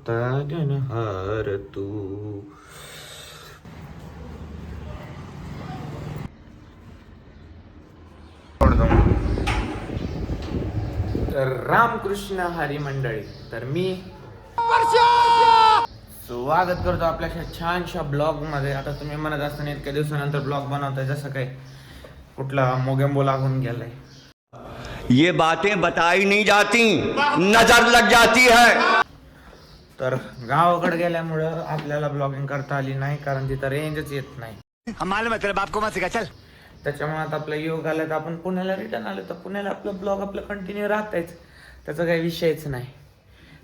ताजनहार तू. तर रामकृष्ण हरी मंडळी, तर मी स्वागत करतो आपल्या छानशा ब्लॉग मध्ये. आता तुम्ही म्हणत असताना इतक्या दिवसानंतर ब्लॉग बनवताय, जसं काय कुठला मोगेंबो लागून गेलाय. ये बातें बताई नहीं जाती, नजर लग जाती है. तर गावाकडे गेल्यामुळं आपल्याला ब्लॉगिंग करता आली नाही, कारण तिथं रेंजच येत नाही. त्याच्यामुळे आता आपला योग आला तर आपण पुण्याला रिटर्न आलो, तर पुण्याला आपलं ब्लॉग आपलं कंटिन्यू राहतायच, त्याचा काही विषयच नाही.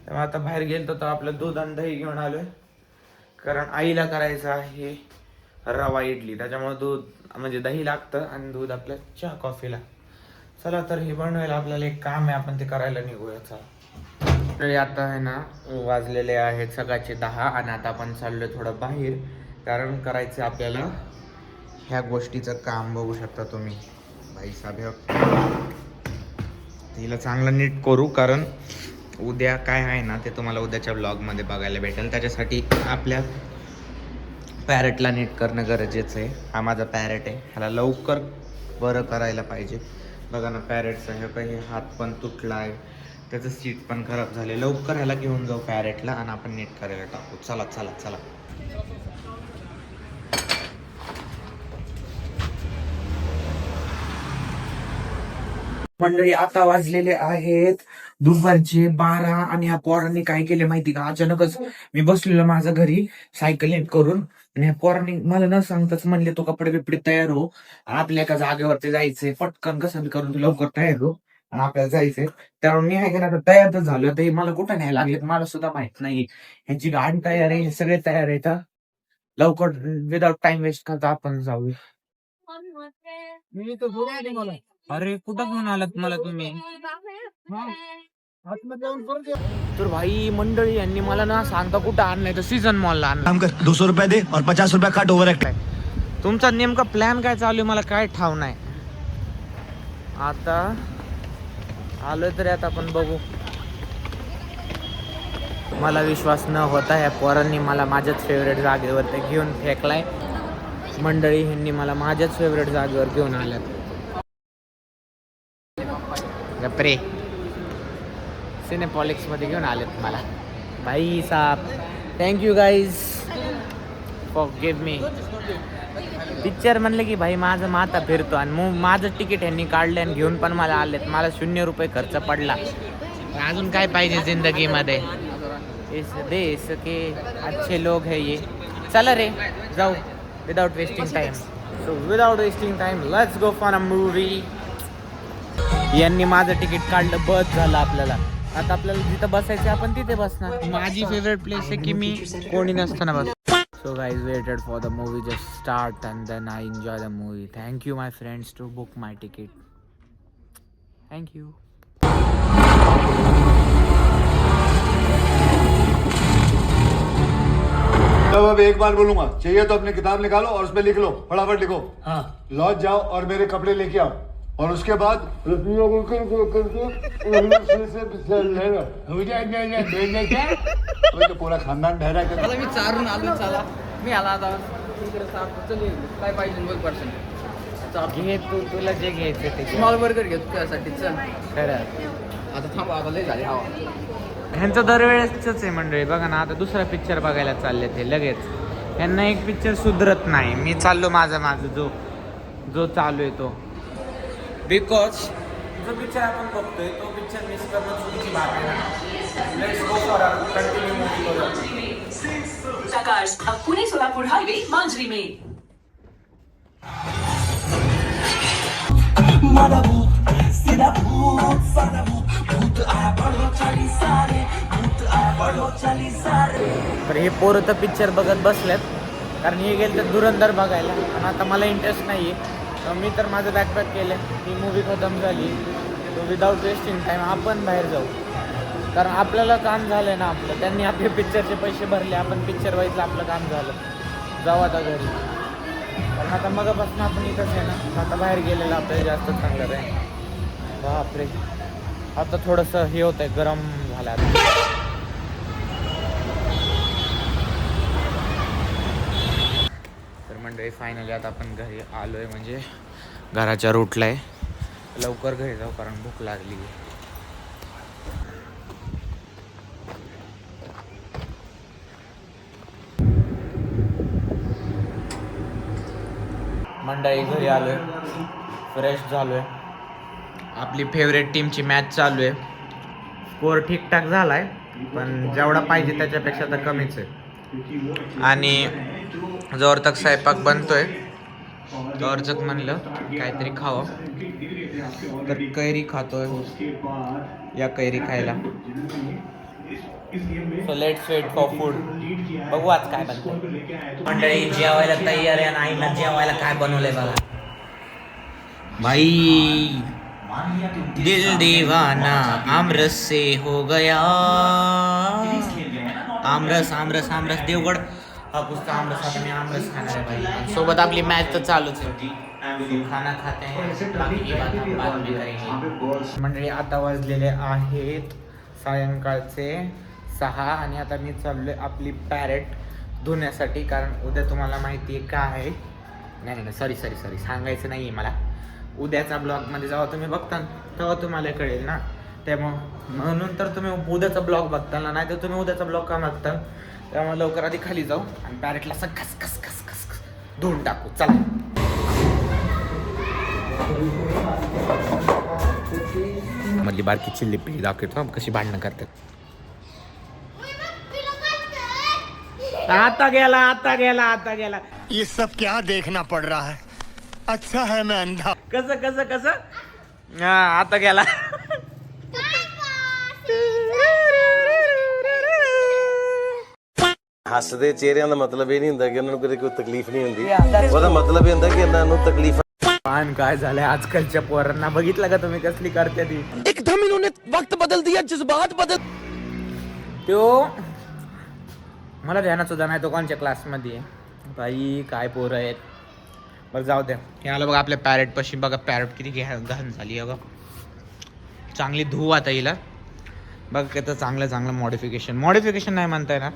त्यामुळे आता बाहेर गेलो तर आपलं दूध आणि दही घेऊन आलोय, कारण आईला करायचं आहे रवा इडली. त्याच्यामुळे दूध म्हणजे दही लागतं आणि दूध आपल्या चहा कॉफीला. चला तर हे बनवायला आपल्याला एक काम आहे, आपण ते करायला निघूया. चला. तरी आता आहे ना वाजलेले आहेत सकाळचे 10 आणि आता आपण चाललोय थोडं बाहेर, कारण करायचं आपल्याला ह्या गोष्टीचं काम. बघू शकता तुम्ही भाई साहेब, तिला चांगलं नीट करू, कारण उद्या काय आहे ना ते तुम्हाला उद्याच्या ब्लॉगमध्ये बघायला भेटेल. त्याच्यासाठी आपल्या पॅरेटला नीट करणं गरजेचं आहे. हा माझा पॅरेट आहे, ह्याला लवकर बरं करायला पाहिजे. बघा ना पॅरेटचा हे काही हात पण तुटला आहे, त्याचं सीट पण खराब झाले. लवकर ह्याला घेऊन जाऊ पॅरेटला आणि आपण नीट करायला टाकू. चला चला चला. मंडळी आता वाजलेले आहेत दुपारचे 12 आणि ह्या पोरांनी काय केले माहिती का, अचानकच मी बसलेलो माझ्या घरी सायकल करून, आणि ह्या पोरांनी मला न सांगताच म्हणले तो कपडे बिपडे तयार हो, आपल्या एका जागेवरती जायचंय, पटकन कसं करून तू लवकर तयार हो आणि आपल्याला जायचंय. त्यामुळे मी आहे का तयार तर झालो. तर मला कुठं न्यायला लागले मला सुद्धा माहित नाही. ह्यांची गाडी तयार आहे, हे सगळे तयार आहे. तर लवकर विदाउट टाइम वेस्ट करता आपण जाऊया. अरे कुठं घेऊन आलात मला तुम्ही? तर भाई मंडळी यांनी मला ना सांगता कुठं आणलंय, तर सीझन मॉलला आणलं. 200 रुपये दे और 50 रुपये कट ओव्हर एक्ट. तुमचा नेमका प्लॅन काय चालू आहे मला काय ठाव नाही. आता आलोय तरी आता आपण बघू. मला विश्वास न होता ह्या पोरांनी मला माझ्याच फेवरेट जागेवर ते घेऊन फेकलाय. मंडळी ह्यांनी मला माझ्याच फेवरेट जागेवर घेऊन आल्यात. गप्रे सिनेपॉलिक्स मध्ये घेऊन आलेत मला भाई साहब. Thank you guys for give me. Picture म्हणलं की भाई माझं माथा फिरतो, आणि माझं तिकीट यांनी काढलं आणि घेऊन पण मला आलेत. मला 0 रुपये खर्च पडला. अजून काय पाहिजे जिंदगीमध्ये. इस देश के अच्छे लोग है ये. चला रे जाऊ without wasting time. So without wasting time let's go for a movie. यांनी माझं तिकीट काढलं, बस झालं आपल्याला. आता आपल्याला जिथं बसायचं आपण तिथे बसणार. माझी फेवरेट प्लेस आहे की मी कोणी नसताना बस. So guys waited for the movie just start and then I enjoy the movie. Thank you my friends to book my ticket. Thank you. अब एक बार बोलूंगा, चाहिए तो अपनी किताब निकालो और उसमें लिख लो, फटाफट लिखो. हाँ. लॉज जाओ और मेरे कपड़े लेके आओ, और उसके बाद तो पूरा खानदान ठहरा कर. मी चारून आलो. चला मी आला आता काय पाहिजे बोल पर्सन घे तू, तुला जे घ्यायचं ते. स्मॉल बर्गर घेतो त्यासाठी. चल खरं आता थांबा, आता लय झाली हवा. ह्यांचं दरवेळेसच आहे मंडळी. बघा ना आता दुसरा पिक्चर बघायला चालले ते लगेच. यांना एक पिक्चर सुधरत नाही. मी चाललो माझं जो चालू आहे तो, बिकॉज जो पिक्चर आपण बघतोय तो पिक्चर मिस करणं चुकीची बात आहे. Let's go for a continue movie करू. प्रकाश अब पुणे सोलापुर हाईवे मांजरी में. तर हे पोरं तर पिक्चर बघत बसल्यात, कारण हे गेले तर धुरंधर बघायला. आणि आता मला इंटरेस्ट नाही आहे. मी तर माझं बॅकपॅक केलं, ती मूवी खतम झाली. विदाउट वेस्टिंग टाईम आपण बाहेर जाऊ, कारण आपल्याला काम झालं आहे ना आपलं. त्यांनी आपले पिक्चरचे पैसे भरले, आपण पिक्चर बघितलं, आपलं काम झालं. जाऊ आता घरी, कारण आता मगापासून आपण इथंच आहे ना. आता बाहेर गेलेलं आपल्याला जास्त चांगलं आहे. बापरे आता थोडंसं हे होतंय, गरम झालं आता. फायनली आता आपण घरी आलो आहे, म्हणजे घराच्या रूटला आहे. लवकर घरी जाऊ कारण भूक लागली आहे. मंडळी घरी आलो आहे, फ्रेश झालो आहे. आपली फेवरेट टीमची मॅच चालू आहे. स्कोअर ठीकठाक झाला आहे, पण जेवढा पाहिजे त्याच्यापेक्षा तर कमीच आहे. आणि जोर तक स्वयंपाक बनतोय, जोर तक म्हणलं काहीतरी खावं, तर कैरी खातोय. या कैरी खायला. So let's wait for food. बघू आज काय बनतं. मंडळी जेवायला तयार आहे. आणि आईला जेवायला काय बनवलंय बघा. भाई दिल दीवाना आमरस से हो गया. आमरस आमरस आमरस देवगड हा पुस्तक आमरस. आता मी आमरस खाणार आहे भाई. सोबत आपली मॅच तर चालूच आहे. खाना खाते हैं, बाकी की बात हम बाद में करेंगे. मंडळी आता वाजलेले आहेत सायंकाळचे 6 आणि आता मी चाललोय आपली पॅरेट धुण्यासाठी, कारण उद्या तुम्हाला माहिती आहे काय आहे. नाही सॉरी सांगायचं नाही आहे मला. उद्याचा ब्लॉगमध्ये जेव्हा तुम्ही बघता तेव्हा तुम्हाला कळेल ना. त्यामुळं म्हणून तर तुम्ही उद्याचा ब्लॉग बघता ना, नाही तर तुम्ही उद्याचा ब्लॉग का बघता. त्यामुळे लवकर आधी खाली जाऊ आणि पॅरेटला असं खस खस खस खस खस धुवून टाकू. चला. मधली बारकी चिल्ली पिल्ली दाखवतो कशी भांडणं करतात. आता गेला. ये सब क्या देखना पड़ रहा है? अच्छा है मैं अंधा. कसं हा आता गेला. ਹੱਸਦੇ ਚਿਹਰਿਆਂ ਦਾ ਮਤਲਬ ਇਹ ਨਹੀਂ ਹੁੰਦਾ ਕਿ ਉਹਨਾਂ ਨੂੰ ਕੋਈ ਤਕਲੀਫ ਨਹੀਂ ਹੁੰਦੀ. ਉਹਦਾ ਮਤਲਬ ਇਹ ਹੁੰਦਾ ਕਿ ਇਹਨਾਂ ਨੂੰ ਤਕਲੀਫ. पान काय झालंय आजकालच्या पोरांना बघितलं का तुम्ही कसली करते ती. एकदम इन्होंने वक्त बदल दिया, जज्बात बदल. तो मला ध्यानात सुद्धा नाही तो कोणच्या क्लासमध्ये आहे. बाई काय पोरं आहेत. बरं जाऊ द्या. हे आलं बघा आपल्या पॅरेट पाशी. बघा पॅरेट किती घाण झाली आहे. चांगली धुव आता हिला. बघा कसं चांगलं मॉडिफिकेशन नाही म्हणता येणार.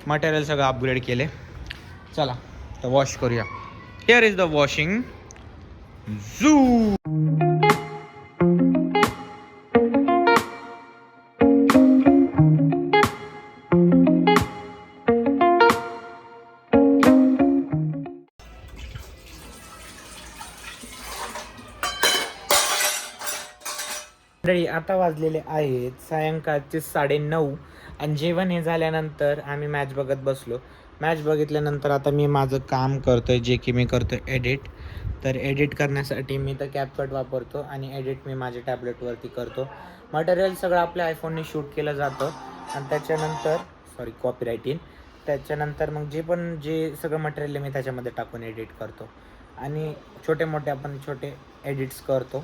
मटेरियल सगळं अपग्रेड केले. चला तर वॉश करूया. हिअर इज द वॉशिंग झू. आता वाजलेले आहेत सायंकाळचे 9:30 आणि जेवण हे झाल्यानंतर आम्ही मॅच बघत बसलो. मॅच बघितल्यानंतर आता मी माझं काम करतोय, जे की मी करतोय एडिट. तर एडिट करण्यासाठी मी तर कॅपकट वापरतो आणि एडिट मी माझ्या टॅबलेटवरती करतो. मटेरियल सगळं आपल्या आयफोनने शूट केलं जातं आणि त्याच्यानंतर कॉपीराइट त्याच्यानंतर मग जे सगळं मटेरियल मी त्याच्यामध्ये टाकून एडिट करतो आणि छोटे एडिट्स करतो.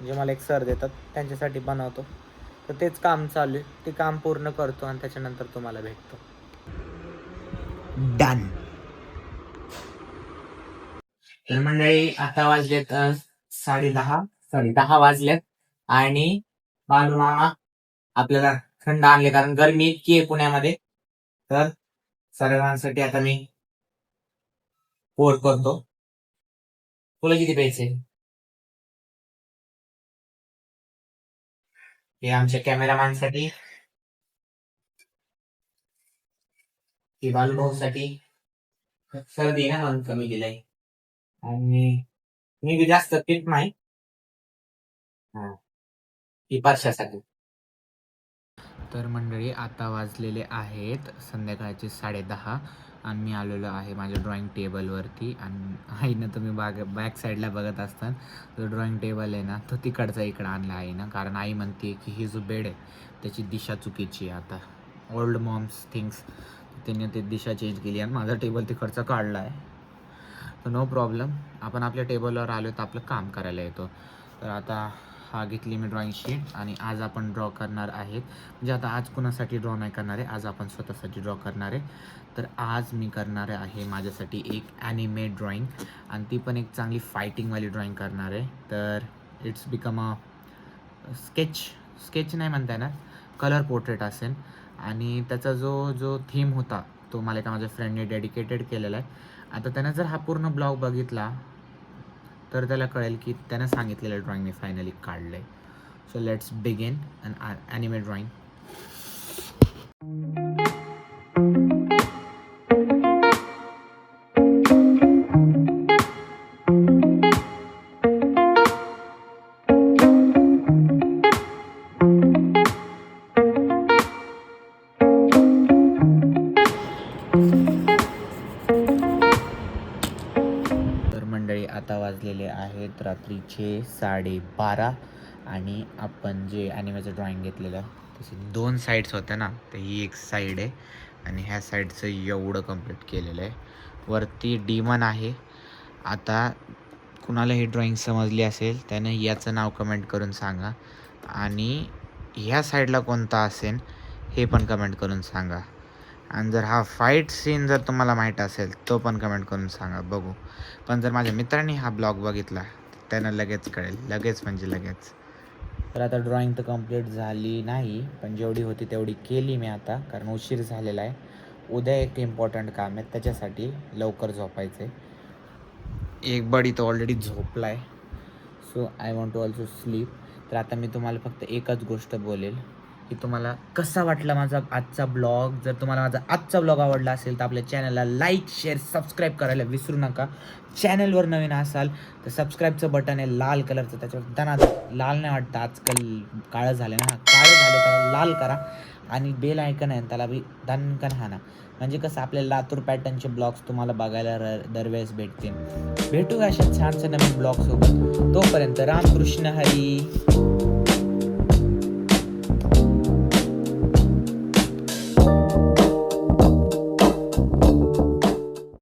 जे मला एक सर देतात त्यांच्यासाठी बनवतो. तर तेच काम चालू आहे. ते काम पूर्ण करतो आणि त्याच्यानंतर तुम्हाला भेटतो. डन. तर मंडळी आता वाजलेत 10:30 वाजलेत आणि बालू मामा आपल्याला थंड आणले कारण गरमी इतकी आहे पुण्यामध्ये. तर सर्वांसाठी आता मी पोर करतो. तुला किती प्यायचे? हे आमच्या कॅमेरामॅनसाठी, ही बालूभाऊसाठी. सर्दी ना म्हणून कमी दिलाय आणि मी बी जास्त पीत नाही. ही पाचशासाठी. तर मंडळी आता वाजलेले आहेत संध्याकाळचे 10:30 आणि मी आलेलो आहे माझ्या ड्रॉइंग टेबलवरती. आणि आईनं तुम्ही बॅक साईडला बघत असताना जो ड्रॉइंग टेबल आहे ना तो तिकडचा इकडं आणला आहे ना, कारण आई म्हणते की ही जो बेड आहे त्याची दिशा चुकीची आहे. आता ओल्ड मॉम्स थिंग्स त्यांनी ते दिशा चेंज केली आणि माझा टेबल तिकडचा काढला आहे. तर नो प्रॉब्लेम. आपण आपल्या टेबलवर आलो तर आपलं काम करायला येतो. तर आता हा घेतली मी ड्रॉइंग शीट आणि आज आपण ड्रॉ करणार आहेत. म्हणजे आता आज कुणासाठी ड्रॉ नाही करणार आहे, आज आपण स्वतःसाठी ड्रॉ करणार आहे. तर आज मी करणार आहे माझ्यासाठी एक ॲनिमेट ड्रॉइंग आणि ती पण एक चांगली फायटिंगवाली ड्रॉइंग करणार आहे. तर इट्स बिकम अ स्केच नाही म्हणता येणार, कलर पोर्ट्रेट असेल. आणि त्याचा जो थीम होता तो मला एका माझ्या फ्रेंडने डेडिकेटेड केलेला आहे. आता त्यानं जर हा पूर्ण ब्लॉग बघितला तर त्याला कळेल की त्यानं सांगितलेलं ड्रॉइंग मी फायनली काढलं आहे. So let's begin an anime drawing. आता वाजलेले आहेत रात्रीचे 12:30 आणि आपण जे ॲनिमेचं ड्रॉइंग घेतलेलं तसे 2 साईड्स होत्या ना, तर ही एक साईड आहे आणि ह्या साईडचं एवढं कंप्लीट केलेलं आहे. वरती डीमन आहे. आता कुणाला ही ड्रॉइंग समजली असेल त्याने याचं नाव कमेंट करून सांगा आणि ह्या साईडला कोणता असेल हे पण कमेंट करून सांगा. आणि जर हा फाईट सीन जर तुम्हाला माहीत असेल तो पण कमेंट करून सांगा, बघू. पण जर माझ्या मित्रांनी हा ब्लॉग बघितला त्यांना लगेच कळेल, लगेच म्हणजे लगेच. तर आता ड्रॉइंग तर कंप्लीट झाली नाही, पण जेवढी होती तेवढी केली मी आता, कारण उशीर झालेला आहे. उद्या एक इम्पॉर्टंट काम आहे, त्याच्यासाठी लवकर झोपायचं आहे. एक बडी तो ऑलरेडी झोपला आहे, so I want to also sleep. तर आता मी तुम्हाला फक्त एकच गोष्ट बोलेल की तुम्हाला कसा वाटला माझा आजचा ब्लॉग. जर तुम्हाला माझा आजचा ब्लॉग आवडला असेल तर आपल्या चॅनलला लाईक, शेअर, सबस्क्राईब करायला विसरू नका. चॅनलवर नवीन असाल तर सबस्क्राईबचं बटन आहे लाल कलरचं, त्याच्यावर दणा लाल नाही वाटतं, आजकाल काळं झालं ना, काळं झालं त्याला लाल करा आणि बेल आयकन आहे त्याला बी दणकन हाना. म्हणजे कसं आपले लातूर पॅटर्नचे ब्लॉग्स तुम्हाला बघायला दरवेळेस भेटतील. भेटू अशा छानशा नवीन ब्लॉगसोबत. तोपर्यंत रामकृष्ण हरी.